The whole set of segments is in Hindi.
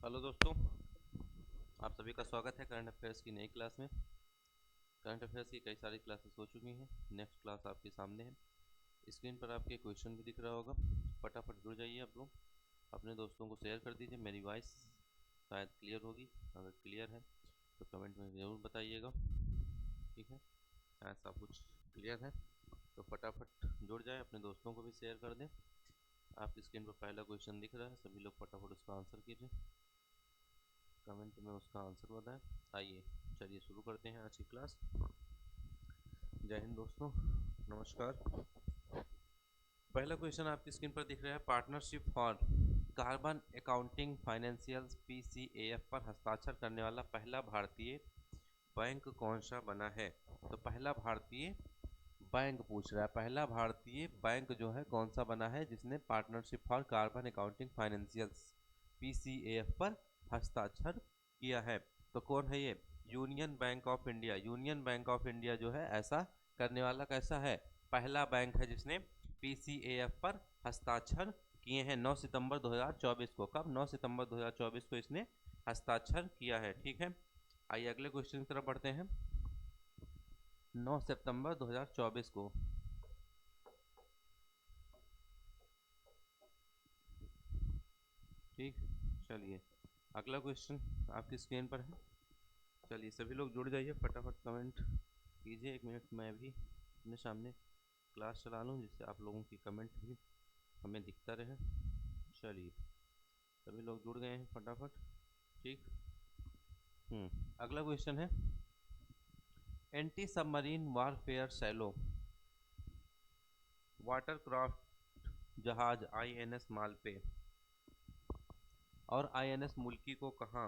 हेलो दोस्तों, आप सभी का स्वागत है करंट अफेयर्स की नई क्लास में। करंट अफेयर्स की कई सारी क्लासेस हो चुकी हैं। नेक्स्ट क्लास आपके सामने है। स्क्रीन पर आपके क्वेश्चन भी दिख रहा होगा। फटाफट जुड़ जाइए आप लोग, अपने दोस्तों को शेयर कर दीजिए। मेरी वॉइस शायद क्लियर होगी, अगर क्लियर है तो कमेंट में ज़रूर बताइएगा। ठीक है, शायद सब कुछ क्लियर है तो फटाफट जुड़ जाए, अपने दोस्तों को भी शेयर कर दें। आपकी स्क्रीन पर पहला क्वेश्चन दिख रहा है, सभी लोग फटाफट उसका आंसर कीजिए, कमेंट में उसका आंसर बताएं। आइए चलिए शुरू करते हैं आज की क्लास। जय हिंद दोस्तों, नमस्कार। पहला क्वेश्चन आपकी स्क्रीन पर दिख रहा है, partnership for carbon accounting financials PCAF पर हस्ताक्षर करने वाला पहला भारतीय बैंक कौन सा बना है। तो पहला भारतीय बैंक पूछ रहा है, पहला भारतीय बैंक जो है कौन सा बना है जिसने partnership for carbon accounting financials PCAF पर हस्ताक्षर किया है। तो कौन है ये? Union bank of India. Union bank of India जो है ऐसा करने वाला कैसा है? पहला बैंक है जिसने PCAF पर हस्ताक्षर किए हैं 9 सितंबर 2024 को। कब? 9 सितंबर 2024 को इसने हस्ताक्षर किया है। ठीक है, आइए अगले क्वेश्चन की तरफ बढ़ते हैं। 9 सितंबर 2024 को। ठीक, चलिए अगला क्वेश्चन आपकी स्क्रीन पर है। चलिए सभी लोग जुड़ जाइए, फटाफट कमेंट कीजिए। एक मिनट मैं भी अपने सामने क्लास चला लूँ जिससे आप लोगों की कमेंट भी हमें दिखता रहे। चलिए सभी लोग जुड़ गए हैं फटाफट। ठीक, अगला क्वेश्चन है, anti submarine warfare shallow watercraft जहाज INS मालपे और INS मुल्की को कहाँ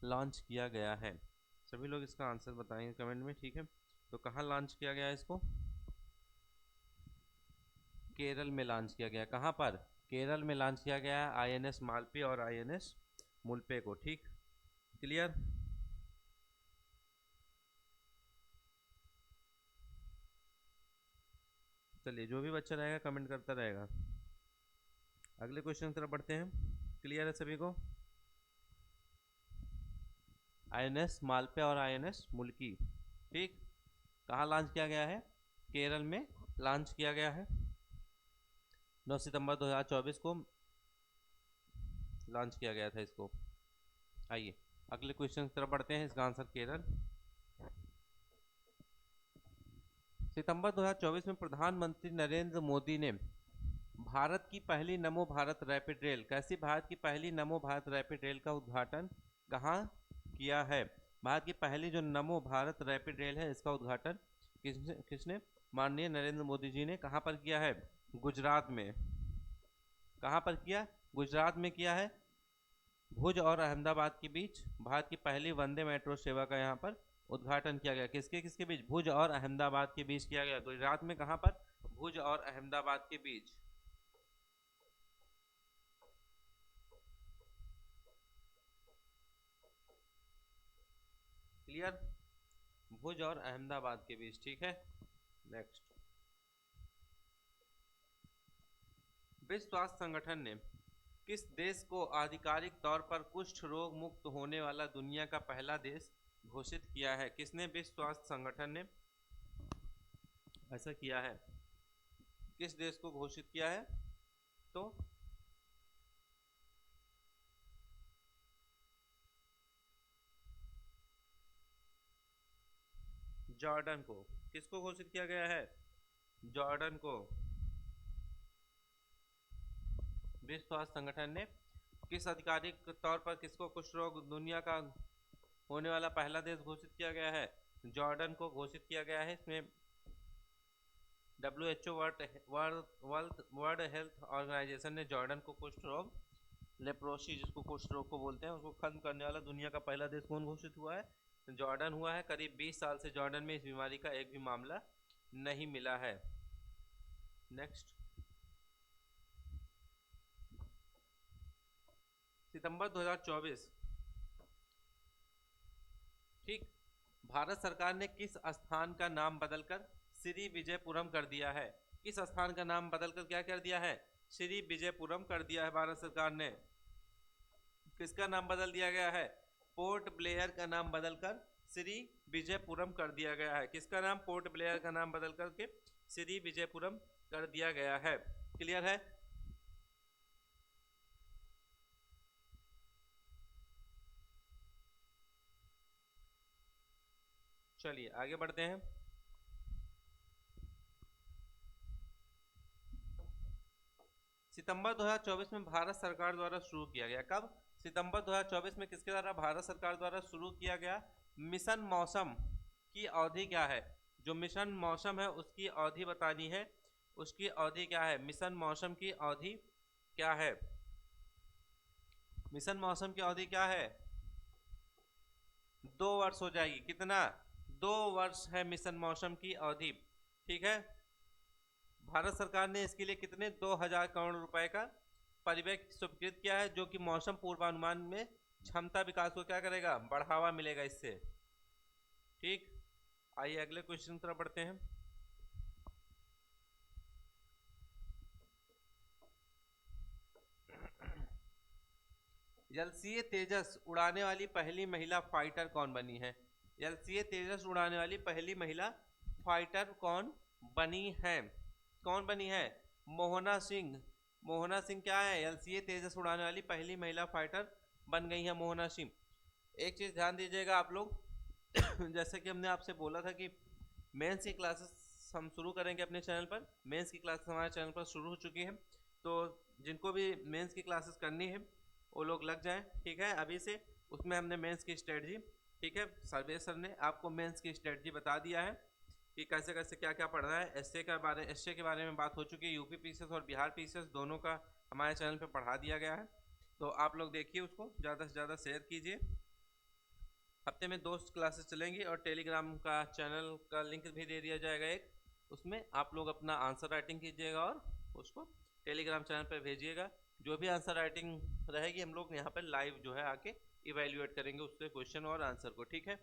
लॉन्च किया गया है? सभी लोग इसका आंसर बताएंगे कमेंट में। ठीक है, तो कहाँ लॉन्च किया गया है इसको? केरल में लॉन्च किया गया। कहाँ पर? केरल में लॉन्च किया गया है INS मालपे और INS मुल्पे को। ठीक, क्लियर। चलिए जो भी बच्चा रहेगा कमेंट करता रहेगा। अगले क्वेश्चन की तरफ बढ़ते हैं। क्लियर है सभी को? INS मालपे और INS मुल्की, ठीक, कहाँ लॉन्च किया गया है? केरल में लॉन्च किया गया है। 9 सितंबर 2024 को लॉन्च किया गया था इसको। आइए अगले क्वेश्चन की तरफ बढ़ते हैं। इसका आंसर केरल। सितंबर 2024 में प्रधानमंत्री नरेंद्र मोदी ने भारत की पहली नमो भारत रैपिड रेल, कैसी भारत की पहली नमो भारत रैपिड रेल का उद्घाटन कहाँ किया है? भारत की पहली जो नमो भारत रैपिड रेल है इसका उद्घाटन किसने किसने माननीय नरेंद्र मोदी जी ने कहाँ पर किया है? गुजरात में। कहाँ पर किया? गुजरात में किया है। भुज और अहमदाबाद के बीच भारत की पहली वंदे मेट्रो सेवा का यहाँ पर उद्घाटन किया गया। किसके किसके बीच? भुज और अहमदाबाद के बीच किया गया। गुजरात में कहाँ पर? भुज और अहमदाबाद के बीच। क्लियर, भुज और अहमदाबाद के बीच। ठीक है, नेक्स्ट। विश्व स्वास्थ्य संगठन ने किस देश को आधिकारिक तौर पर कुष्ठ रोग मुक्त होने वाला दुनिया का पहला देश घोषित किया है? किसने? विश्व स्वास्थ्य संगठन ने ऐसा किया है। किस देश को घोषित किया है? तो जॉर्डन को। किसको घोषित किया गया है? जॉर्डन को। विश्व स्वास्थ्य संगठन ने किस आधिकारिक तौर पर किसको कुष्ठ रोग दुनिया का होने वाला पहला देश घोषित किया गया है? जॉर्डन को घोषित किया गया है। इसमें WHO वर्ल्ड हेल्थ ऑर्गेनाइजेशन ने जॉर्डन को कुष्ठ रोग, लेप्रोसी जिसको कुष्ठ रोग को बोलते हैं, उसको खत्म करने वाला दुनिया का पहला देश कौन घोषित हुआ है? जॉर्डन हुआ है। करीब 20 साल से जॉर्डन में इस बीमारी का एक भी मामला नहीं मिला है। नेक्स्ट। सितंबर 2024, ठीक, भारत सरकार ने किस स्थान का नाम बदलकर श्री विजयपुरम कर दिया है? किस स्थान का नाम बदलकर क्या कर दिया है? श्री विजयपुरम कर दिया है भारत सरकार ने। किसका नाम बदल दिया गया है? पोर्ट ब्लेयर का नाम बदलकर श्री विजयपुरम कर दिया गया है। किसका नाम? पोर्ट ब्लेयर का नाम बदल करके श्री विजयपुरम कर दिया गया है। क्लियर है? चलिए आगे बढ़ते हैं। सितंबर 2024 में भारत सरकार द्वारा शुरू किया गया। कब? सितंबर 2024 में किसके द्वारा? भारत सरकार द्वारा शुरू किया गया मिशन मौसम की अवधि क्या है? जो मिशन मौसम है उसकी अवधि बतानी है। उसकी अवधि क्या है? मिशन मौसम की अवधि क्या है? मिशन मौसम की अवधि क्या है? 2 वर्ष हो जाएगी। कितना? 2 वर्ष है मिशन मौसम की अवधि। ठीक है। भारत सरकार ने इसके लिए कितने 2000 करोड़ रुपए का परिव्यय स्वीकृत किया है, जो कि मौसम पूर्वानुमान में क्षमता विकास को क्या करेगा? बढ़ावा मिलेगा इससे। ठीक, आइए अगले क्वेश्चन की तरफ बढ़ते हैं। एलसीए तेजस उड़ाने वाली पहली महिला फाइटर कौन बनी है? एलसीए तेजस उड़ाने वाली पहली महिला फाइटर कौन बनी है? कौन बनी है? मोहना सिंह। मोहना सिंह क्या है? एलसीए तेजस उड़ाने वाली पहली महिला फाइटर बन गई है मोहना सिंह। एक चीज़ ध्यान दीजिएगा आप लोग जैसे कि हमने आपसे बोला था कि मेंस की क्लासेस हम शुरू करेंगे अपने चैनल पर। मेंस की क्लासेस हमारे चैनल पर शुरू हो चुकी है, तो जिनको भी मेंस की क्लासेस करनी है वो लोग लग जाएं। ठीक है, अभी से उसमें हमने मेंस की स्ट्रेटजी, ठीक है, सर्वेश सर ने आपको मेंस की स्ट्रेटजी बता दिया है कि कैसे कैसे क्या क्या पढ़ना है। एसए के बारे में बात हो चुकी है। यूपी पीसीएस और बिहार पीसीएस दोनों का हमारे चैनल पर पढ़ा दिया गया है, तो आप लोग देखिए, उसको ज़्यादा से ज़्यादा शेयर कीजिए। हफ्ते में 2 क्लासेस चलेंगी और टेलीग्राम का चैनल का लिंक भी दे दिया जाएगा एक, उसमें आप लोग अपना आंसर राइटिंग कीजिएगा और उसको टेलीग्राम चैनल पर भेजिएगा। जो भी आंसर राइटिंग रहेगी हम लोग यहाँ पर लाइव जो है आके इवेल्युएट करेंगे उसके क्वेश्चन और आंसर को। ठीक है,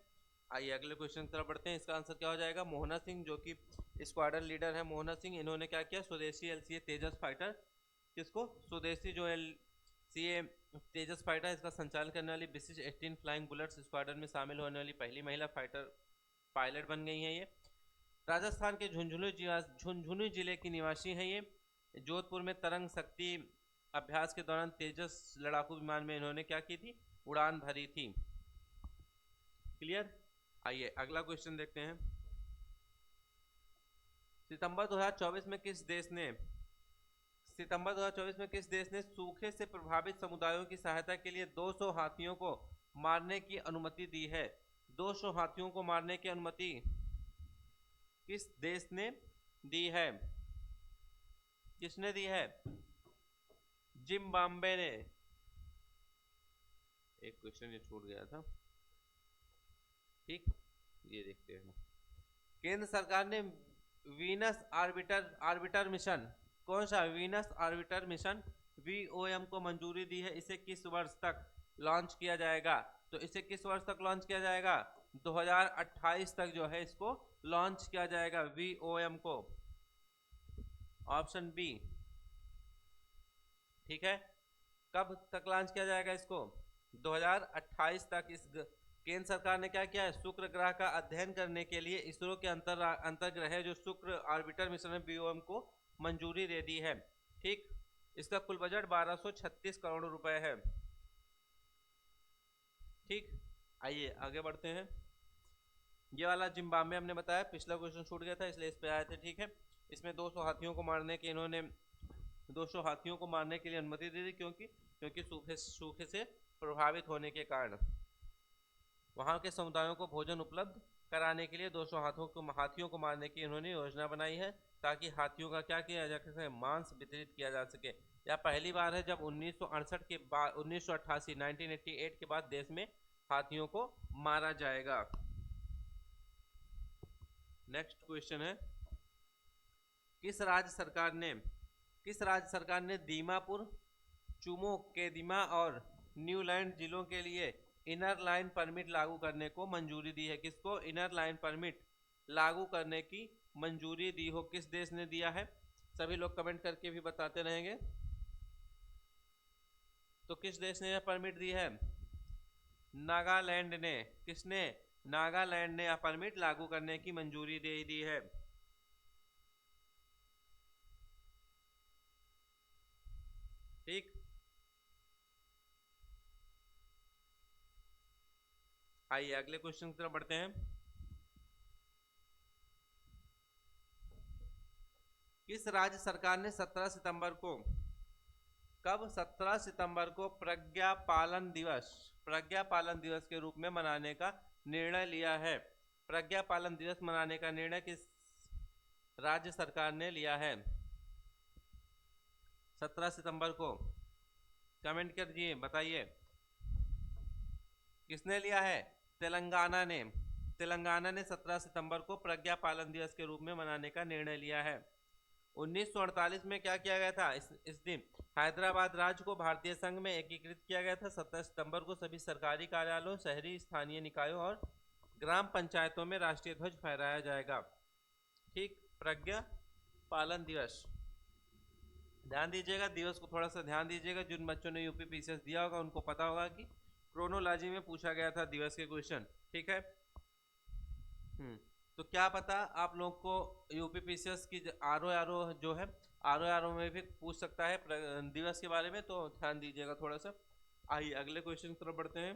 आइए अगले क्वेश्चन की तरफ बढ़ते हैं। इसका आंसर क्या हो जाएगा? मोहना सिंह, जो कि स्क्वाड्रन लीडर है मोहना सिंह, इन्होंने क्या किया? स्वदेशी एलसीए तेजस फाइटर, किसको? स्वदेशी जो एलसीए तेजस फाइटर, इसका संचालन करने वाली विशिष्ट 18 फ्लाइंग बुलेट्स स्क्वाड्रन में शामिल होने वाली पहली महिला फाइटर पायलट बन गई हैं। ये राजस्थान के झुंझुनू जिले की निवासी हैं। ये जोधपुर में तरंग शक्ति अभ्यास के दौरान तेजस लड़ाकू विमान में इन्होंने क्या की थी? उड़ान भरी थी। क्लियर? आइए अगला क्वेश्चन देखते हैं। सितंबर 2024 में किस देश ने सूखे से प्रभावित समुदायों की सहायता के लिए 200 हाथियों को मारने की अनुमति दी है? 200 हाथियों को मारने की अनुमति किस देश ने दी है? किसने दी है? जिम्बाब्वे ने। एक क्वेश्चन ये छूट गया था। ठीक, ये देखते हैं। केंद्र सरकार ने वीनस आर्बिटर मिशन, कौन सा? वीनस आर्बिटर मिशन VOM को मंजूरी दी है। इसे किस वर्ष तक लॉन्च किया जाएगा? तो इसे किस वर्ष तक लॉन्च किया जाएगा? 2028 तक जो है इसको लॉन्च किया जाएगा VOM को। Option B. ठीक है, कब तक लॉन्च किया जाएगा इसको? 2028 तक। इस केंद्र सरकार ने क्या किया है? शुक्र ग्रह का अध्ययन करने के लिए इसरो के अंतर्ग्रह जो शुक्र ऑर्बिटर मिशन VOM को मंजूरी दे दी है। ठीक, इसका कुल बजट 1236 करोड़ रुपए है। ठीक, आइए आगे बढ़ते हैं। ये वाला जिम्बाब्वे हमने बताया, पिछला क्वेश्चन छूट गया था इसलिए इस पे आए थे। ठीक है, इसमें 200 हाथियों को मारने के इन्होंने 200 हाथियों को मारने के लिए अनुमति दी थी, क्योंकि सूखे से प्रभावित होने के कारण वहां के समुदायों को भोजन उपलब्ध कराने के लिए 200 हाथियों को मारने की इन्होंने योजना बनाई है, ताकि हाथियों का क्या किया जा सके? मांस वितरित किया जा सके। यह पहली बार है जब 1968 के बाद 1988 के बाद देश में हाथियों को मारा जाएगा। नेक्स्ट क्वेश्चन है, किस राज्य सरकार ने दीमापुर, चुमो, केदिमा और न्यूलैंड जिलों के लिए इनर लाइन परमिट लागू करने को मंजूरी दी है? किसको इनर लाइन परमिट लागू करने की मंजूरी दी हो? किस देश ने दिया है? सभी लोग कमेंट करके भी बताते रहेंगे। तो किस देश ने यह परमिट दी है? नागालैंड ने। किसने? नागालैंड ने यह परमिट लागू करने की मंजूरी दे दी है। ठीक, आइए अगले क्वेश्चन की तरफ बढ़ते हैं। किस राज्य सरकार ने 17 सितंबर को, कब 17 सितंबर को प्रज्ञा पालन दिवस के रूप में मनाने का निर्णय लिया है? प्रज्ञा पालन दिवस मनाने का निर्णय किस राज्य सरकार ने लिया है 17 सितंबर को? कमेंट कर दिए, बताइए किसने लिया है? तेलंगाना ने। तेलंगाना ने 17 सितंबर को प्रज्ञा पालन दिवस के रूप में मनाने का निर्णय लिया है। 1948 में क्या किया गया था? इस दिन हैदराबाद राज्य को भारतीय संघ में एकीकृत किया गया था। 17 सितंबर को सभी सरकारी कार्यालयों, शहरी स्थानीय निकायों और ग्राम पंचायतों में राष्ट्रीय ध्वज फहराया जाएगा। ठीक, प्रज्ञा पालन दिवस। ध्यान दीजिएगा, दिवस को थोड़ा सा ध्यान दीजिएगा। जिन बच्चों ने यूपी पीसीएस दिया होगा उनको पता होगा कि क्रोनोलॉजी में पूछा गया था दिवस के क्वेश्चन। ठीक है। तो क्या पता आप लोग को यूपी पीसीएस की आरओ जो है, आरओ में भी पूछ सकता है दिवस के बारे में, तो ध्यान दीजिएगा थोड़ा सा। आइए अगले क्वेश्चन की तरफ बढ़ते हैं।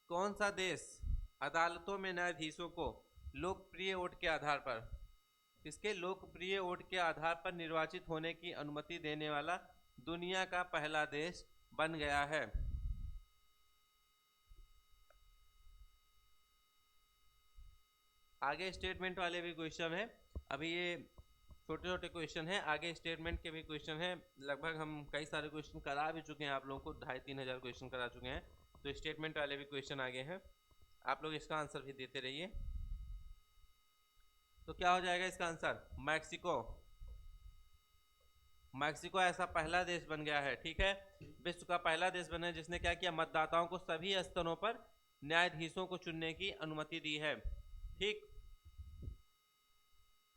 कौन सा देश अदालतों में न्यायाधीशों को लोकप्रिय वोट के आधार पर, किसके लोकप्रिय वोट के आधार पर निर्वाचित होने की अनुमति देने वाला दुनिया का पहला देश बन गया है? आगे स्टेटमेंट वाले भी क्वेश्चन है। अभी ये छोटे छोटे क्वेश्चन है, आगे स्टेटमेंट के भी क्वेश्चन है। लगभग हम कई सारे क्वेश्चन करा भी चुके हैं, आप लोगों को 2500-3000 हज़ार क्वेश्चन करा चुके हैं। तो स्टेटमेंट वाले भी क्वेश्चन आगे हैं, आप लोग इसका आंसर भी देते रहिए। तो क्या हो जाएगा इसका आंसर? मैक्सिको। मैक्सिको ऐसा पहला देश बन गया है, ठीक है, विश्व का पहला देश बना है जिसने क्या किया, मतदाताओं को सभी स्तरों पर न्यायाधीशों को चुनने की अनुमति दी है। ठीक,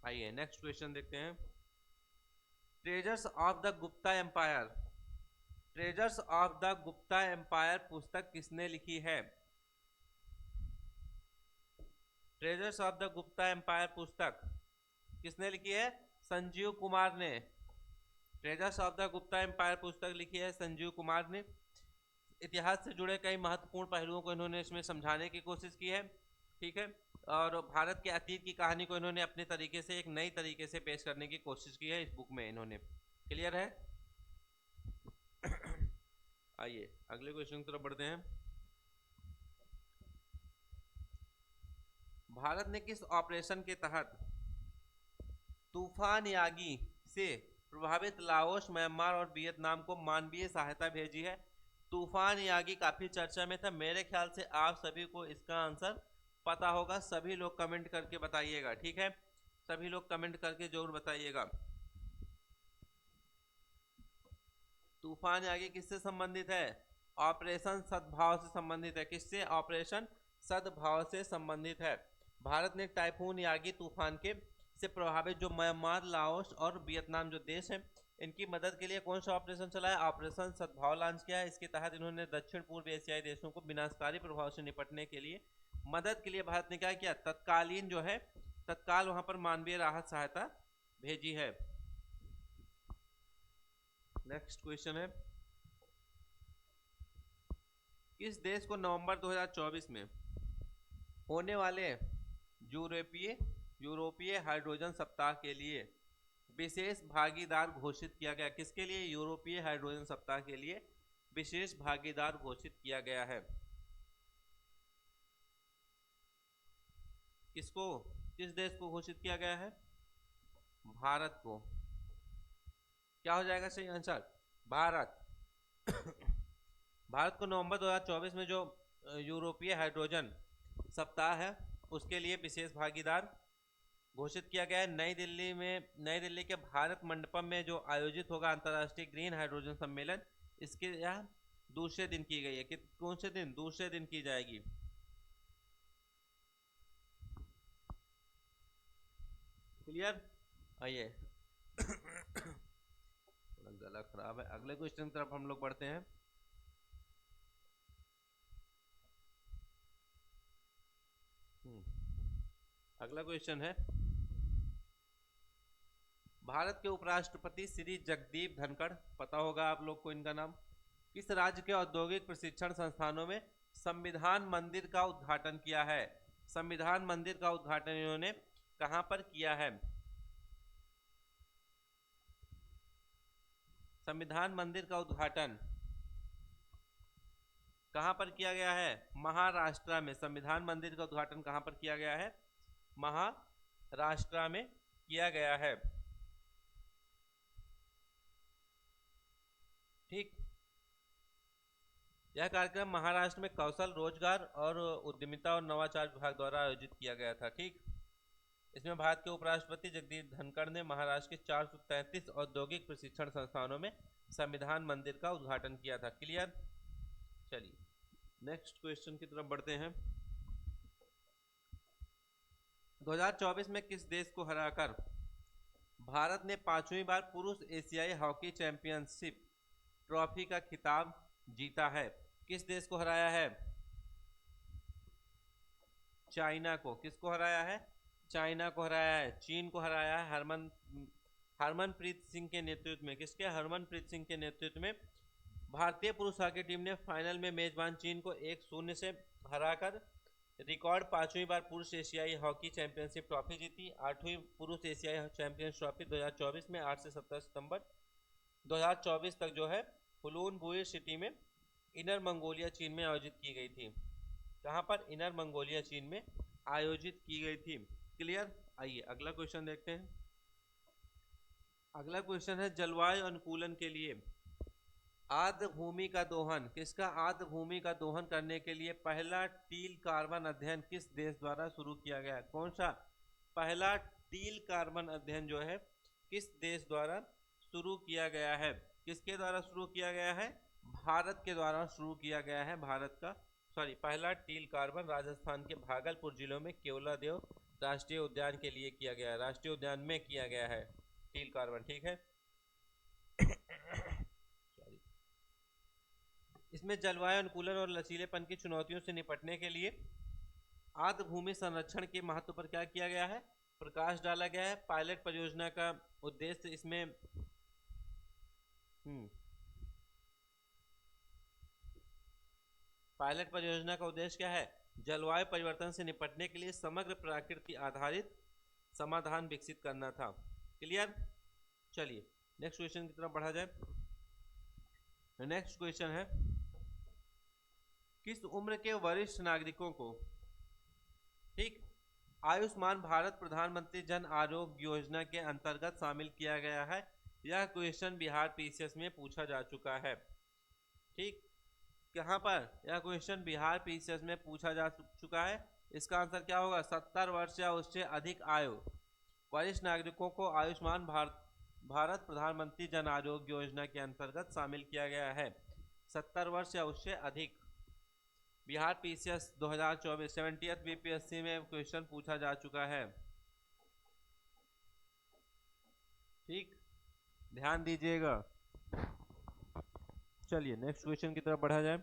आइए नेक्स्ट क्वेश्चन देखते हैं। Treasures of the Gupta empire, treasures of the Gupta empire पुस्तक किसने लिखी है? Treasures of the Gupta empire पुस्तक किसने लिखी है? संजीव कुमार ने। Treasures of the Gupta empire पुस्तक लिखी है संजीव कुमार ने। इतिहास से जुड़े कई महत्वपूर्ण पहलुओं को इन्होंने इसमें समझाने की कोशिश की है। ठीक है, और भारत के अतीत की कहानी को इन्होंने अपने तरीके से, एक नई तरीके से पेश करने की कोशिश की है इस बुक में इन्होंने। क्लियर है? आइए अगले क्वेश्चन की तरफ बढ़ते हैं। भारत ने किस ऑपरेशन के तहत तूफान यागी से प्रभावित लाओस, म्यांमार और वियतनाम को मानवीय सहायता भेजी है? तूफान यागी काफी चर्चा में था, मेरे ख्याल से आप सभी को इसका आंसर पता होगा। सभी लोग कमेंट करके बताइएगा, ठीक है, सभी लोग कमेंट करके जरूर बताइएगा। तूफान यागी किससे संबंधित है? ऑपरेशन सद्भाव से संबंधित है। किससे? ऑपरेशन सद्भाव से संबंधित है। भारत ने टाइफून यागी तूफान के से प्रभावित जो म्यांमार, लाओस और वियतनाम जो देश हैं, इनकी मदद के लिए कौन सा ऑपरेशन चलाया? ऑपरेशन सद्भाव लॉन्च किया है। इसके तहत इन्होंने दक्षिण पूर्व एशियाई देशों को विनाशकारी प्रभाव से निपटने के लिए, मदद के लिए भारत ने क्या किया? तत्कालीन जो है, तत्काल वहां पर मानवीय राहत सहायता भेजी है। नेक्स्ट क्वेश्चन है, किस देश को नवंबर 2024 में होने वाले यूरोपीय हाइड्रोजन सप्ताह के लिए विशेष भागीदार घोषित किया गया? किसके लिए? यूरोपीय हाइड्रोजन सप्ताह के लिए विशेष भागीदार घोषित किया गया है। किसको, किस देश को घोषित किया गया है? भारत को। क्या हो जाएगा सही आंसर? भारत। भारत को नवंबर 2024 में जो यूरोपीय हाइड्रोजन सप्ताह है उसके लिए विशेष भागीदार घोषित किया गया है। नई दिल्ली के भारत मंडपम में जो आयोजित होगा अंतर्राष्ट्रीय ग्रीन हाइड्रोजन सम्मेलन, इसके यहाँ दूसरे दिन की गई है। कि कौन से दिन? दूसरे दिन की जाएगी। क्लियर। आइए थोड़ा गला खराब है। अगले क्वेश्चन की तरफ हम लोग बढ़ते हैं। अगला क्वेश्चन है, भारत के उपराष्ट्रपति श्री जगदीप धनखड़, पता होगा आप लोग को इनका नाम, किस राज्य के औद्योगिक प्रशिक्षण संस्थानों में संविधान मंदिर का उद्घाटन किया है? संविधान मंदिर का उद्घाटन इन्होंने कहां पर किया है? संविधान मंदिर का उद्घाटन कहां पर किया गया है? महाराष्ट्र में। संविधान मंदिर का उद्घाटन कहां पर किया गया है? महाराष्ट्र में किया गया है। ठीक, यह कार्यक्रम महाराष्ट्र में कौशल, रोजगार और उद्यमिता और नवाचार विभाग द्वारा आयोजित किया गया था। ठीक, इसमें भारत के उपराष्ट्रपति जगदीप धनखड़ ने महाराष्ट्र के 433 औद्योगिक प्रशिक्षण संस्थानों में संविधान मंदिर का उद्घाटन किया था। क्लियर। चलिए नेक्स्ट क्वेश्चन की तरफ बढ़ते हैं। 2024 में किस देश को हराकर भारत ने 5वीं बार पुरुष एशियाई हॉकी चैंपियनशिप ट्रॉफी का खिताब जीता है? किस देश को हराया है? चाइना को। किसको हराया है? चाइना को हराया है। चीन को हराया है हरमनप्रीत सिंह के नेतृत्व में। किसके? हरमनप्रीत सिंह के नेतृत्व में भारतीय पुरुष हॉकी टीम ने फाइनल में मेजबान चीन को 1-0 से हराकर रिकॉर्ड 5वीं बार पुरुष एशियाई हॉकी चैंपियनशिप ट्रॉफी जीती। 8वीं पुरुष एशियाई चैंपियंस ट्रॉफी 2024 में 8 से 17 सितंबर 2024 तक जो है हुलून बुई सिटी में इनर मंगोलिया चीन में आयोजित की गई थी। कहां पर? इनर मंगोलिया चीन में आयोजित की गई थी। क्लियर। आइए अगला क्वेश्चन देखते हैं। अगला क्वेश्चन है, जलवायु अनुकूलन के लिए आर्द्र भूमि का दोहन। किसका? आर्द्र भूमि का दोहन करने के लिए पहला टील कार्बन अध्ययन किस देश द्वारा शुरू किया गया? कौन सा? पहला टील कार्बन अध्ययन जो है किस देश द्वारा शुरू किया गया है? किसके द्वारा शुरू किया गया है? भारत के द्वारा शुरू किया गया है। पहला टील कार्बन राजस्थान के भागलपुर जिलों में केवलादेव राष्ट्रीय उद्यान के लिए किया गया है। राष्ट्रीय उद्यान में किया गया है टील कार्बन। ठीक है। इसमें जलवायु अनुकूलन और लचीलेपन की चुनौतियों से निपटने के लिए आर्द्र भूमि संरक्षण के महत्व पर क्या किया गया है? प्रकाश डाला गया है। पायलट परियोजना का उद्देश्य इसमें पायलट परियोजना का उद्देश्य क्या है? जलवायु परिवर्तन से निपटने के लिए समग्र प्रकृति आधारित समाधान विकसित करना था। क्लियर। चलिए नेक्स्ट क्वेश्चन की तरफ बढ़ा जाए। नेक्स्ट क्वेश्चन है, किस उम्र के वरिष्ठ नागरिकों को ठीक आयुष्मान भारत प्रधानमंत्री जन आरोग्य योजना के अंतर्गत शामिल किया गया है? यह क्वेश्चन बिहार पीसीएस में पूछा जा चुका है। ठीक, कहां पर? यह क्वेश्चन बिहार पीसीएस में पूछा जा चुका है। इसका आंसर क्या होगा? 70 वर्ष या उससे अधिक आयु वरिष्ठ नागरिकों को आयुष्मान भारत प्रधानमंत्री जन आरोग्य योजना के अंतर्गत शामिल किया गया है। 70 वर्ष या उससे अधिक। बिहार पीसीएस 2024 70th बीपीएससी में क्वेश्चन पूछा जा चुका है। ठीक, ध्यान दीजिएगा। चलिए नेक्स्ट क्वेश्चन की तरफ बढ़ा जाए।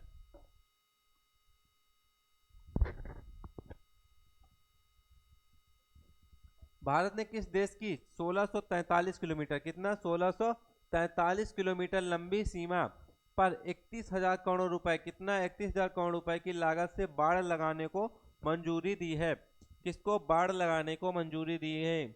भारत ने किस देश की 1643 किलोमीटर, कितना? 1643 किलोमीटर लंबी सीमा पर 31,000 करोड़ रुपए, कितना? 31,000 करोड़ रुपए की लागत से बाड़ लगाने को मंजूरी दी है? किसको बाड़ लगाने को मंजूरी दी है?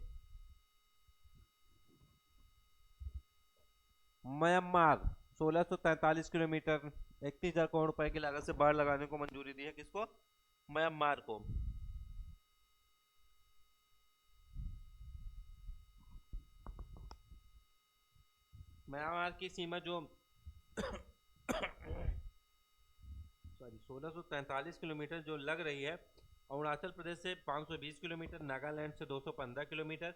म्यांमार। 1643 किलोमीटर 31,000 करोड़ रुपए की लागत से बाड़ लगाने को मंजूरी दी है। किसको? म्यांमार को। म्यांमार की सीमा जो 1643 किलोमीटर जो लग रही है, अरुणाचल प्रदेश से 520 किलोमीटर, नागालैंड से 215 किलोमीटर,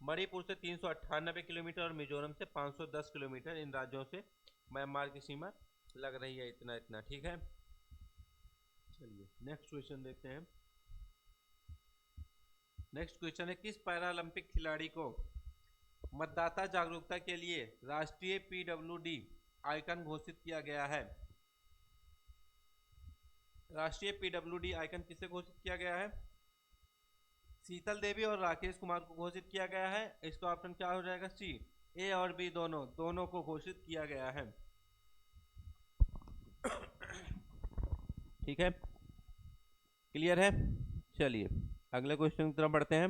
मणिपुर से 398 किलोमीटर और मिजोरम से 510 किलोमीटर, इन राज्यों से म्यांमार की सीमा लग रही है। इतना ठीक है। चलिए नेक्स्ट क्वेश्चन देखते हैं। नेक्स्ट क्वेश्चन है, किस पैरालंपिक खिलाड़ी को मतदाता जागरूकता के लिए राष्ट्रीय पीडब्ल्यूडी आइकन घोषित किया गया है? राष्ट्रीय पीडब्ल्यूडी आइकन किसे घोषित किया गया है? शीतल देवी और राकेश कुमार को घोषित किया गया है। इसका ऑप्शन क्या हो जाएगा? सी। ए और बी दोनों को घोषित किया गया है। ठीक है, क्लियर है? चलिए अगले क्वेश्चन की तरफ बढ़ते हैं।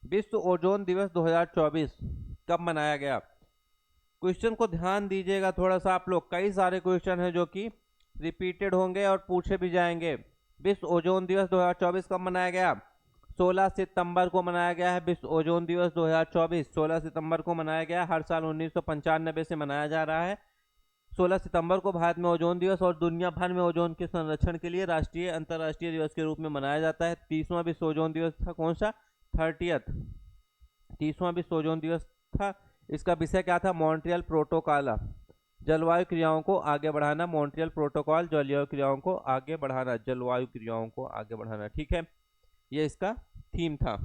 विश्व ओजोन दिवस 2024 कब मनाया गया? क्वेश्चन को ध्यान दीजिएगा थोड़ा सा आप लोग, कई सारे क्वेश्चन हैं जो कि रिपीटेड होंगे और पूछे भी जाएंगे। विश्व ओजोन दिवस 2024 कब मनाया गया? 16 सितंबर को मनाया गया है। विश्व ओजोन दिवस 2024 16 सितंबर को मनाया गया। हर साल 1995 से मनाया जा रहा है। 16 सितंबर को भारत में ओजोन दिवस और दुनिया भर में ओजोन के संरक्षण के लिए राष्ट्रीय अंतर्राष्ट्रीय दिवस के रूप में मनाया जाता है। 30वां विश्व ओजोन दिवस था, कौन सा? 30वां विश्व ओजोन दिवस था। इसका विषय क्या था? मॉन्ट्रियल प्रोटोकॉल, जलवायु क्रियाओं को आगे बढ़ाना। मॉन्ट्रियल प्रोटोकॉल, जलवायु क्रियाओं को आगे बढ़ाना, जलवायु क्रियाओं को आगे बढ़ाना। ठीक है, ये इसका थीम था।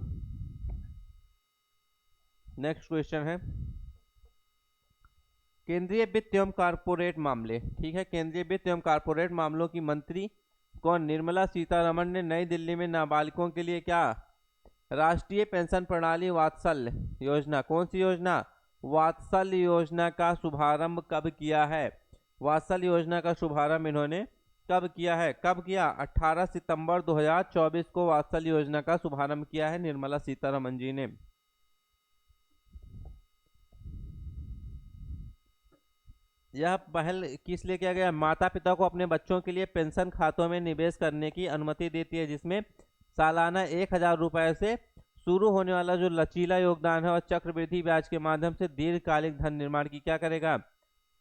नेक्स्ट क्वेश्चन है, केंद्रीय वित्त एवं कारपोरेट मामले। ठीक है, केंद्रीय वित्त एवं कारपोरेट मामलों की मंत्री कौन? निर्मला सीतारमण ने नई दिल्ली में नाबालिगों के लिए क्या? राष्ट्रीय पेंशन प्रणाली वात्सल्य योजना, कौन सी योजना? वात्सल्य योजना का शुभारंभ कब किया है? वात्सल्य योजना का शुभारंभ इन्होंने कब किया है? कब किया? 18 सितंबर 2024 को वात्सल्य योजना का शुभारंभ किया है निर्मला सीतारमण जी ने। यह पहल किस लिए किया गया? माता पिता को अपने बच्चों के लिए पेंशन खातों में निवेश करने की अनुमति देती है, जिसमें सालाना 1000 रुपए से शुरू होने वाला जो लचीला योगदान है और चक्रवृद्धि ब्याज के माध्यम से दीर्घकालिक धन निर्माण की क्या करेगा?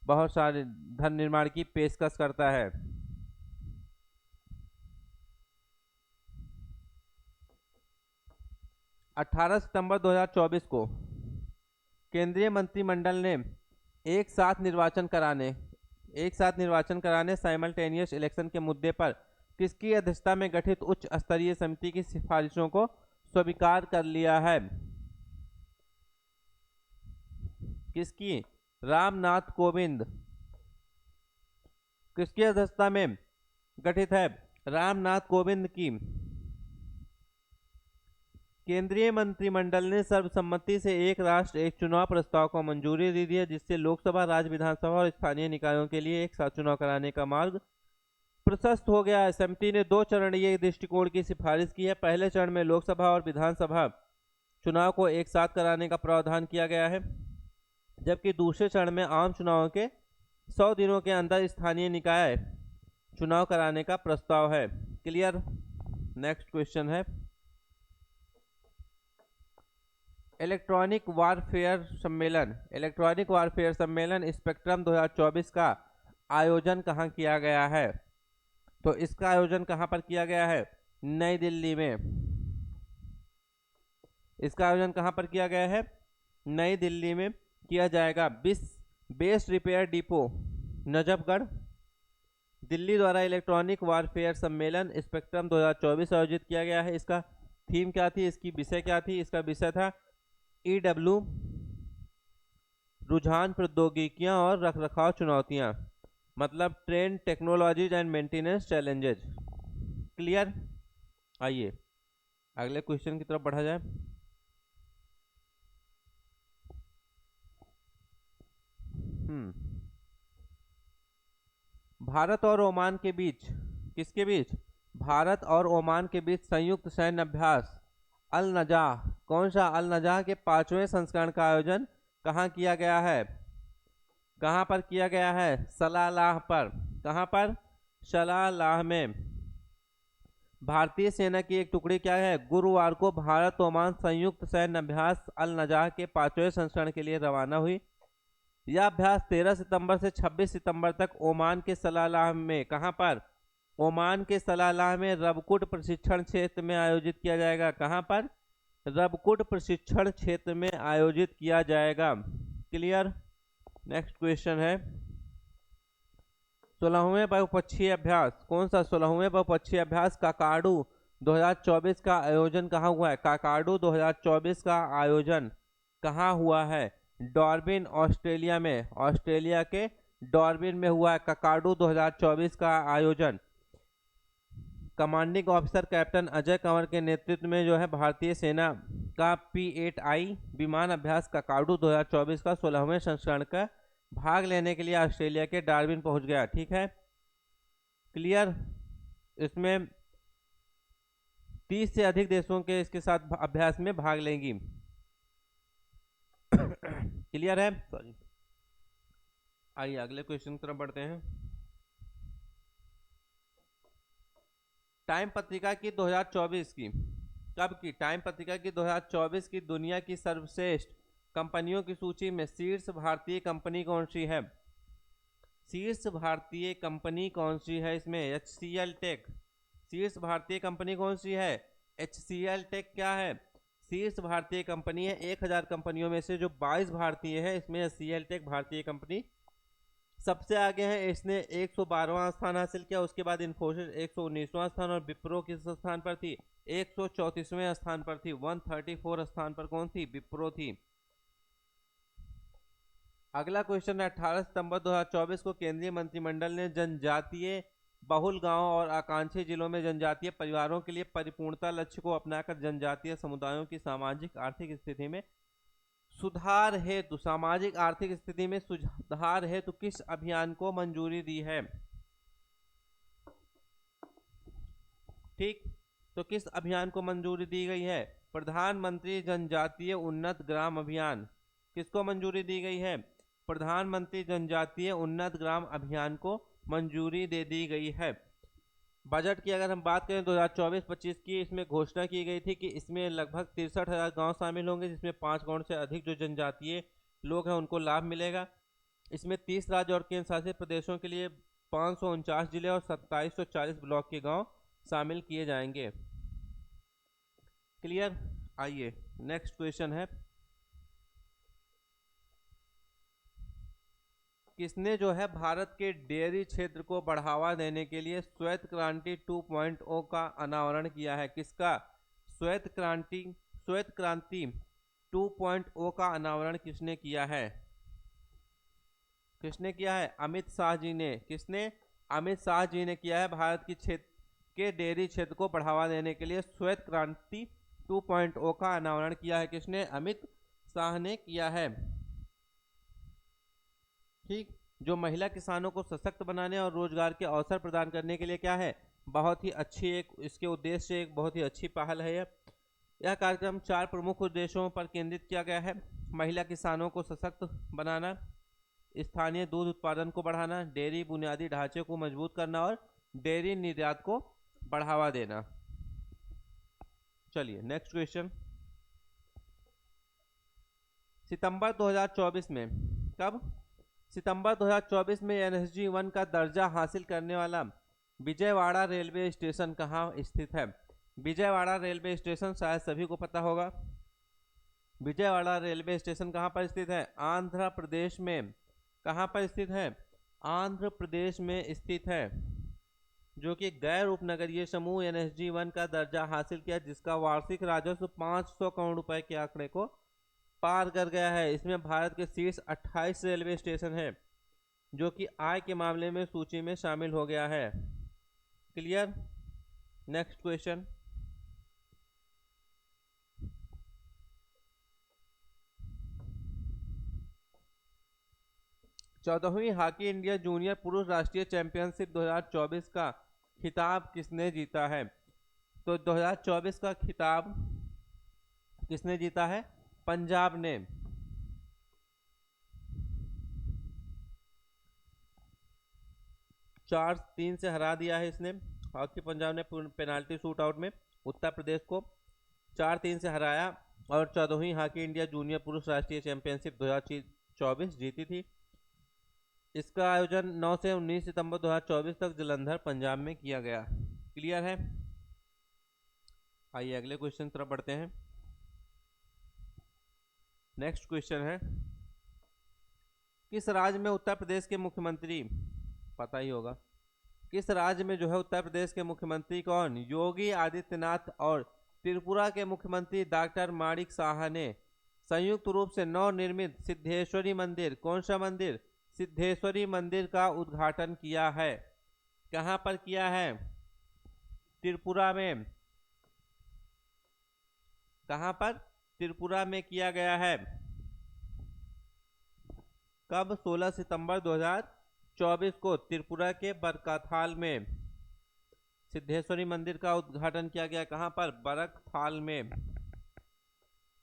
बहुत सारे धन निर्माण की पेशकश करता है। अठारह सितंबर 2024 को केंद्रीय मंत्रिमंडल ने एक साथ निर्वाचन कराने साइमल्टेनियस इलेक्शन के मुद्दे पर किसकी अध्यक्षता में गठित उच्च स्तरीय समिति की सिफारिशों को स्वीकार कर लिया है? किसकी? रामनाथ कोविंद। किसकी अध्यक्षता में गठित है? रामनाथ कोविंद की। केंद्रीय मंत्रिमंडल ने सर्वसम्मति से एक राष्ट्र एक चुनाव प्रस्ताव को मंजूरी दे दी है, जिससे लोकसभा, राज्य विधानसभा और स्थानीय निकायों के लिए एक साथ चुनाव कराने का मार्ग प्रशस्त हो गया है। समिति ने 2 चरणीय दृष्टिकोण की सिफारिश की है। पहले चरण में लोकसभा और विधानसभा चुनाव को एक साथ कराने का प्रावधान किया गया है, जबकि दूसरे चरण में आम चुनावों के 100 दिनों के अंदर स्थानीय निकाय चुनाव कराने का प्रस्ताव है। क्लियर? नेक्स्ट क्वेश्चन है, इलेक्ट्रॉनिक वारफेयर सम्मेलन स्पेक्ट्रम 2024 का आयोजन कहाँ किया गया है? तो इसका आयोजन कहाँ पर किया गया है? नई दिल्ली में। इसका आयोजन कहाँ पर किया गया है? नई दिल्ली में किया जाएगा। Best repair depot Najafgarh. Delhi द्वारा इलेक्ट्रॉनिक वारफेयर सम्मेलन स्पेक्ट्रम 2024 आयोजित किया गया है। इसका थीम क्या थी? इसकी विषय क्या थी? इसका विषय था EW रुझान, प्रौद्योगिकियां और रखरखाव चुनौतियां, मतलब trend, technologies and maintenance challenges. Clear? आइए अगले क्वेश्चन की तरफ बढ़ा जाए। भारत और ओमान के बीच, किसके बीच? भारत और ओमान के बीच संयुक्त सैन्य अभ्यास अल नजाह, कौन सा? अल नजाह के 5वें संस्करण का आयोजन कहाँ किया गया है? कहाँ पर किया गया है? सलालाह पर। कहाँ पर? सलालाह में। भारतीय सेना की एक टुकड़ी क्या है? गुरुवार को भारत ओमान संयुक्त सैन्य अभ्यास अल नजाह के 5वें संस्करण के लिए रवाना हुई। यह अभ्यास 13 सितंबर से 26 सितंबर तक ओमान के सलालाह में, कहाँ पर? ओमान के सलालाह में रबकुट प्रशिक्षण क्षेत्र में आयोजित किया जाएगा। कहाँ पर? रबकुट प्रशिक्षण क्षेत्र में आयोजित किया जाएगा। क्लियर? नेक्स्ट क्वेश्चन है 16वें बहुपक्षीय अभ्यास, कौन सा 16वें बहुपक्षीय अभ्यास काकाडू 2024 का आयोजन कहाँ हुआ है? काकाडू 2024 का आयोजन कहाँ हुआ है? डार्विन ऑस्ट्रेलिया में, ऑस्ट्रेलिया के डार्विन में हुआ है काकाडू 2024 का आयोजन। Commanding officer captain Ajay Kanwar के नेतृत्व में जो है भारतीय सेना का P-8I विमान अभ्यास काकाडू 2024 का 16वें संस्करण का भाग लेने के लिए ऑस्ट्रेलिया के डार्विन पहुंच गया। ठीक है, क्लियर। इसमें 30 से अधिक देशों के इसके साथ अभ्यास में भाग लेंगी। क्लियर है, सॉरी। आइए अगले क्वेश्चन की तरफ बढ़ते हैं। टाइम पत्रिका की 2024 की, कब की? टाइम पत्रिका की 2024 की दुनिया की सर्वश्रेष्ठ कंपनियों की सूची में शीर्ष भारतीय कंपनी कौन सी है? शीर्ष भारतीय कंपनी कौन सी है? इसमें HCL टेक। शीर्ष भारतीय कंपनी कौन सी है? HCL टेक क्या है? शीर्ष भारतीय कंपनी है। 1000 कंपनियों में से जो 22 भारतीय है, इसमें HCL टेक भारतीय कंपनी सबसे आगे है। इसने 112वां स्थान हासिल किया। उसके बाद इन्फोसिस 119वां स्थान और विप्रो किस स्थान पर थी? 134वें स्थान पर थी। 134 स्थान पर कौन थी? विप्रो थी। अगला क्वेश्चन है 18 सितंबर 2024 को केंद्रीय मंत्रिमंडल ने जनजातीय बहुल गांवों और आकांक्षी जिलों में जनजातीय परिवारों के लिए परिपूर्णता लक्ष्य को अपनाकर जनजातीय समुदायों की सामाजिक आर्थिक स्थिति में सुधार हेतु, सामाजिक आर्थिक स्थिति में सुधार हेतु किस अभियान को मंजूरी दी है? ठीक, तो किस अभियान को मंजूरी दी गई है? प्रधानमंत्री जनजातीय उन्नत ग्राम अभियान। किसको मंजूरी दी गई है? प्रधानमंत्री जनजातीय उन्नत ग्राम अभियान को मंजूरी दे दी गई है। बजट की अगर हम बात करें 2024-25 की, इसमें घोषणा की गई थी कि इसमें लगभग 63,000 गांव शामिल होंगे, जिसमें 5 करोड़ से अधिक जो जनजातीय लोग हैं उनको लाभ मिलेगा। इसमें 30 राज्य और केंद्र शासित प्रदेशों के लिए 549 जिले और 2740 ब्लॉक के गांव शामिल किए जाएंगे। क्लियर। आइए नेक्स्ट क्वेश्चन है, किसने जो है भारत के डेयरी क्षेत्र को बढ़ावा देने के लिए श्वेत क्रांति 2.0 का अनावरण किया है? किसका? श्वेत क्रांति 2.0 का अनावरण किसने किया है? किसने किया है? अमित शाह जी ने। किसने? अमित शाह जी ने किया है। भारत की क्षेत्र के डेयरी क्षेत्र को बढ़ावा देने के लिए श्वेत क्रांति 2.0 का अनावरण किया है। किसने? अमित शाह ने किया है। ठीक, जो महिला किसानों को सशक्त बनाने और रोजगार के अवसर प्रदान करने के लिए क्या है, बहुत ही अच्छी एक इसके उद्देश्य एक बहुत ही अच्छी पहल है। यह कार्यक्रम 4 प्रमुख उद्देश्यों पर केंद्रित किया गया है। महिला किसानों को सशक्त बनाना, स्थानीय दूध उत्पादन को बढ़ाना, डेयरी बुनियादी ढांचे को मजबूत करना और डेयरी निर्यात को बढ़ावा देना। चलिए नेक्स्ट क्वेश्चन, सितंबर 2024 में, कब? सितंबर 2024 में NSG 1 का दर्जा हासिल करने वाला विजयवाड़ा रेलवे स्टेशन कहाँ स्थित है? विजयवाड़ा रेलवे स्टेशन शायद सभी को पता होगा। विजयवाड़ा रेलवे स्टेशन कहाँ पर स्थित है? आंध्र प्रदेश में। कहाँ पर स्थित है? आंध्र प्रदेश में स्थित है, जो कि गैर उपनगरीय समूह NSG 1 का दर्जा हासिल किया, जिसका वार्षिक राजस्व 500 करोड़ रुपए के आंकड़े को पार कर गया है। इसमें भारत के शीर्ष 28 रेलवे स्टेशन है, जो कि आय के मामले में सूची में शामिल हो गया है। क्लियर। नेक्स्ट क्वेश्चन, चौदहवीं हॉकी इंडिया जूनियर पुरुष राष्ट्रीय चैंपियनशिप 2024 का खिताब किसने जीता है? तो 2024 का खिताब किसने जीता है? पंजाब ने। चार 3 से हरा दिया है इसने। हॉकी पंजाब ने पेनाल्टी शूट आउट में उत्तर प्रदेश को 4-3 से हराया और 14वीं हॉकी इंडिया जूनियर पुरुष राष्ट्रीय चैंपियनशिप 2024 जीती थी। इसका आयोजन 9 से 19 सितंबर 2024 तक जलंधर पंजाब में किया गया। क्लियर है। आइए अगले क्वेश्चन तरफ बढ़ते हैं। नेक्स्ट क्वेश्चन है, किस राज्य में उत्तर प्रदेश के मुख्यमंत्री, पता ही होगा, किस राज्य में जो है उत्तर प्रदेश के मुख्यमंत्री कौन, योगी आदित्यनाथ और त्रिपुरा के मुख्यमंत्री डॉक्टर माणिक साहा ने संयुक्त रूप से नवनिर्मित सिद्धेश्वरी मंदिर, कौन सा मंदिर, सिद्धेश्वरी मंदिर का उद्घाटन किया है। कहां पर किया है, त्रिपुरा में। कहां पर, त्रिपुरा में किया गया है। कब, 16 सितंबर 2024 को त्रिपुरा के बरकाथाल में सिद्धेश्वरी मंदिर का उद्घाटन किया गया। कहां पर, बरकथाल में,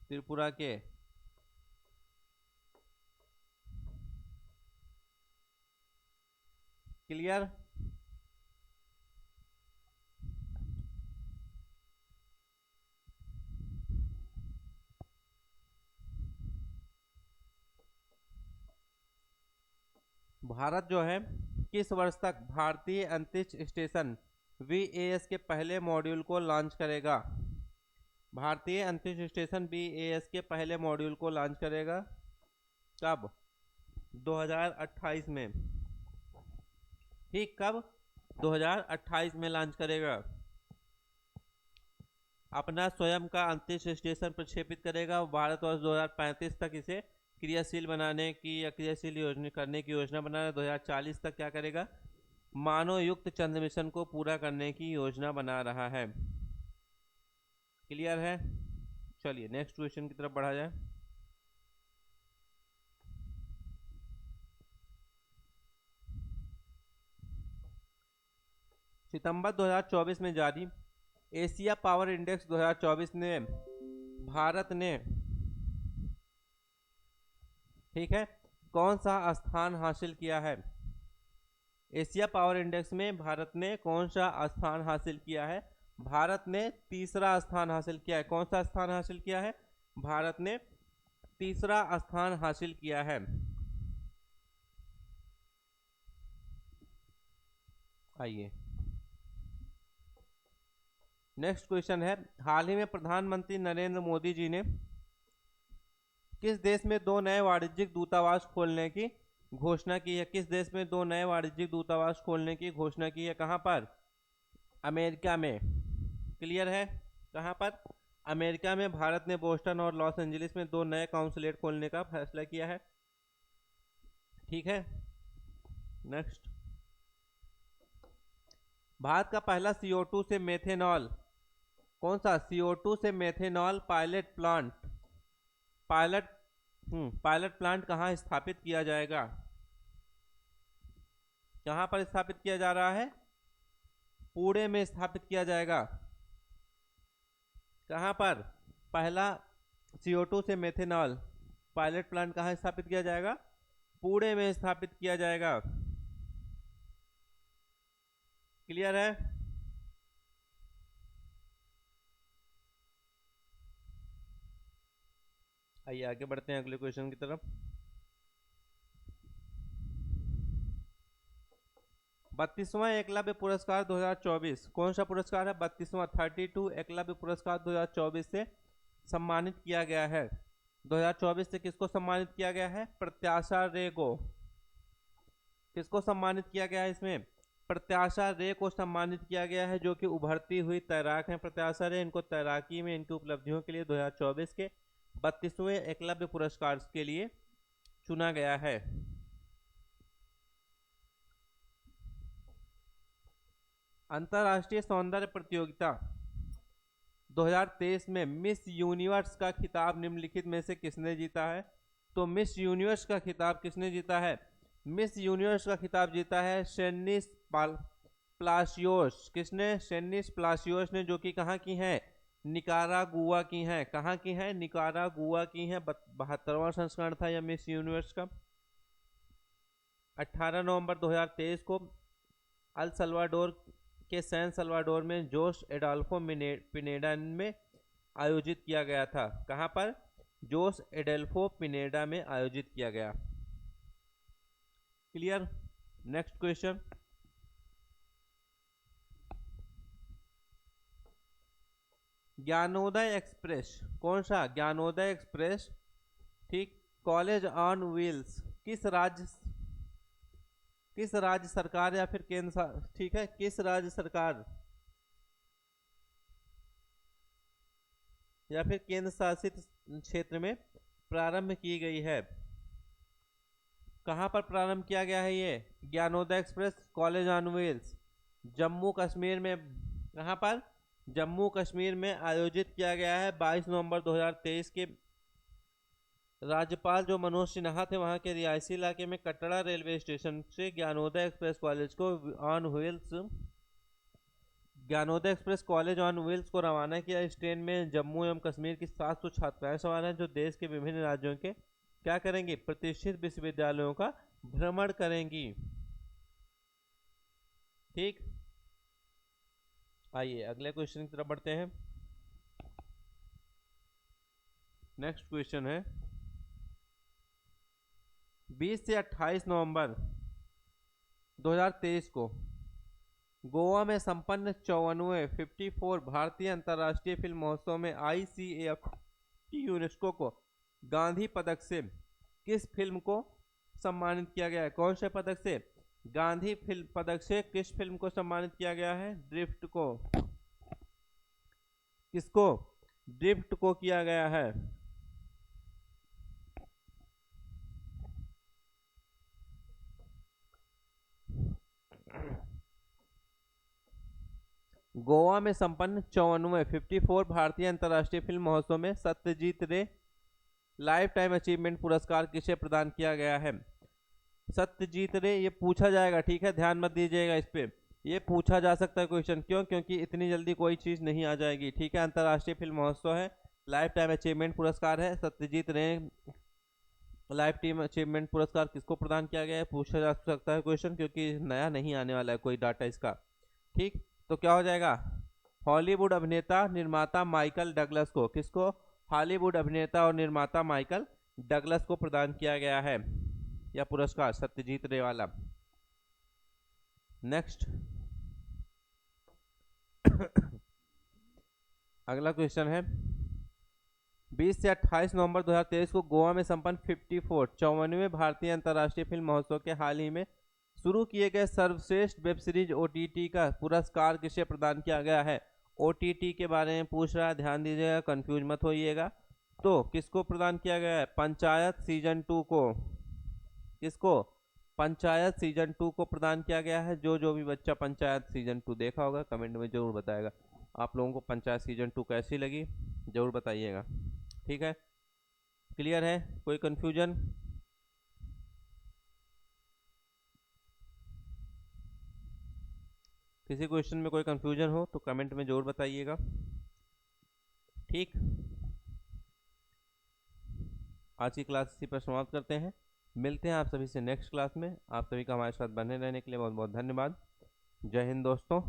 त्रिपुरा के। क्लियर। भारत जो है किस वर्ष तक भारतीय अंतरिक्ष स्टेशन VAS के पहले मॉड्यूल को लॉन्च करेगा। भारतीय अंतरिक्ष स्टेशन VAS के पहले मॉड्यूल को लॉन्च करेगा। कब, 2028 में। ठीक, कब, 2028 में लॉन्च करेगा। अपना स्वयं का अंतरिक्ष स्टेशन प्रक्षेपित करेगा। भारतवर्ष 2035 तक इसे क्रियाशील बनाने की या क्रियाशील योजना करने की योजना बना रहा है। 2040 तक क्या करेगा, मानव युक्त चंद्र मिशन को पूरा करने की योजना बना रहा है। क्लियर है। चलिए नेक्स्ट क्वेश्चन की तरफ बढ़ा जाए। सितंबर 2024 में जारी एशिया पावर इंडेक्स 2024 ने भारत ने, ठीक है, कौन सा स्थान हासिल किया है। एशिया पावर इंडेक्स में भारत ने कौन सा स्थान हासिल किया है। भारत ने तीसरा स्थान हासिल किया है। कौन सा स्थान हासिल किया है, भारत ने तीसरा स्थान हासिल किया है। आइए नेक्स्ट क्वेश्चन है, हाल ही में प्रधानमंत्री नरेंद्र मोदी जी ने किस देश में 2 नए वाणिज्यिक दूतावास खोलने की घोषणा की है। किस देश में 2 नए वाणिज्यिक दूतावास खोलने की घोषणा की है। कहां पर, अमेरिका में। क्लियर है। कहां पर, अमेरिका में। भारत ने बोस्टन और लॉस एंजलिस में 2 नए काउंसलेट खोलने का फैसला किया है। ठीक है। नेक्स्ट, भारत का पहला CO2 से मेथेनॉल, कौन सा, CO2 से मेथेनॉल पायलट प्लांट कहां स्थापित किया जाएगा। कहां पर स्थापित किया जा रहा है, पुणे में स्थापित किया जाएगा। कहां पर, पहला CO2 से मेथेनॉल पायलट प्लांट कहां स्थापित किया जाएगा, पुणे में स्थापित किया जाएगा। क्लियर है। आइए आगे बढ़ते हैं अगले क्वेश्चन की तरफ। 32वां एकलव्य पुरस्कार 2024, कौन सा पुरस्कार है, 32वां 32 एकलव्य पुरस्कार 2024 से सम्मानित किया गया है। 2024 से किसको सम्मानित किया गया है, प्रत्याशा रे को। किसको सम्मानित किया गया है इसमें, प्रत्याशा रे को सम्मानित किया गया है, जो कि उभरती हुई तैराक हैं। प्रत्याशा रे, इनको तैराकी में इनकी उपलब्धियों के लिए 2024 के 32वें एकलव्य पुरस्कार के लिए चुना गया है। अंतरराष्ट्रीय सौंदर्य प्रतियोगिता 2023 में मिस यूनिवर्स का खिताब निम्नलिखित में से किसने जीता है। तो मिस यूनिवर्स का खिताब किसने जीता है, मिस यूनिवर्स का खिताब जीता है शेनिस प्लासियोस। किसने, शेनिस प्लासियोस ने, जो कि कहाँ की हैं, निकारागुआ की हैं। कहाँ की हैं, निकारागुआ की हैं। 72वां संस्करण था यह मिस यूनिवर्स का। 18 नवंबर 2023 को अल सल्वाडोर के सैन सल्वाडोर में जोस एडोल्फो पिनेडा में आयोजित किया गया था। कहां पर, जोस एडोल्फो पिनेडा में आयोजित किया गया। Clear. Next question, Gyanodaya express, कौन सा, ज्ञानोदय एक्सप्रेस, ठीक, कॉलेज ऑन व्हील्स किस राज्य सरकार या फिर ठीक है, किस राज्य सरकार या फिर केंद्र शासित क्षेत्र में प्रारंभ की गई है? कहां पर प्रारंभ किया गया है ये? Gyanodaya express college on wheels Jammu Kashmir में। कहां पर? जम्मू कश्मीर में आयोजित किया गया है 22 नवंबर 2023 के। राज्यपाल जो मनोज सिन्हा थे वहां के रिहायशी इलाके में कटरा रेलवे स्टेशन से ज्ञानोदय एक्सप्रेस कॉलेज को on wheels Gyanodaya express college on wheels को रवाना किया। इस ट्रेन में जम्मू एवं कश्मीर की 700 छात्राएं सवार हैं जो देश के विभिन्न राज्यों के क्या करेंगी? प्रतिष्ठित विश्वविद्यालयों का भ्रमण करेंगी। ठीक, आइए अगले क्वेश्चन की तरफ बढ़ते हैं। नेक्स्ट क्वेश्चन है 20 से 28 नवंबर 2023 को गोवा में संपन्न 54 भारतीय अंतर्राष्ट्रीय फिल्म महोत्सव में ICAF यूनेस्को को गांधी पदक से किस फिल्म को सम्मानित किया गया है? कौन से पदक से? गांधी फिल्म पदक से किस फिल्म को सम्मानित किया गया है? ड्रिफ्ट को। किसको? ड्रिफ्ट को किया गया है। गोवा में संपन्न 54 भारतीय अंतर्राष्ट्रीय फिल्म महोत्सव में सत्यजीत रे लाइफ टाइम अचीवमेंट पुरस्कार किसे प्रदान किया गया है? सत्यजीत रे, ये पूछा जाएगा, ठीक है, ध्यान मत दीजिएगा इस पे, ये पूछा जा सकता है क्वेश्चन। क्यों? क्योंकि इतनी जल्दी कोई चीज नहीं आ जाएगी, ठीक है। अंतर्राष्ट्रीय फिल्म महोत्सव है, लाइफ टाइम अचीवमेंट पुरस्कार है, सत्यजीत रे लाइफ टाइम अचीवमेंट पुरस्कार किसको प्रदान किया गया है? पूछा जा सकता है क्वेश्चन, क्योंकि नया नहीं आने वाला है कोई डाटा इसका। ठीक, तो क्या हो जाएगा? हॉलीवुड अभिनेता निर्माता माइकल डगलस को, किसको? हॉलीवुड अभिनेता और निर्माता माइकल डगलस को प्रदान किया गया है यह पुरस्कार, सत्यजीत रे वाला। नेक्स्ट अगला क्वेश्चन है 20 से 28 नवंबर 2023 को गोवा में संपन्न 54वें भारतीय अंतर्राष्ट्रीय फिल्म महोत्सव के हाल ही में शुरू किए गए सर्वश्रेष्ठ वेब सीरीज OTT का पुरस्कार किसे प्रदान किया गया है? OTT के बारे में पूछ रहा है, ध्यान दीजिएगा, कंफ्यूज मत होइएगा। तो किसको प्रदान किया गया है? पंचायत सीजन 2 को। किसको? पंचायत सीजन 2 को प्रदान किया गया है। जो भी बच्चा पंचायत सीजन 2 देखा होगा कमेंट में जरूर बताएगा। आप लोगों को पंचायत सीजन 2 कैसी लगी जरूर बताइएगा, ठीक है। क्लियर है? कोई कंफ्यूजन? किसी क्वेश्चन में कोई कंफ्यूजन हो तो कमेंट में जरूर बताइएगा, ठीक। आज की क्लास इसी पर समाप्त करते हैं। मिलते हैं आप सभी से नेक्स्ट क्लास में। आप सभी का हमारे साथ बने रहने के लिए बहुत बहुत धन्यवाद। जय हिंद दोस्तों।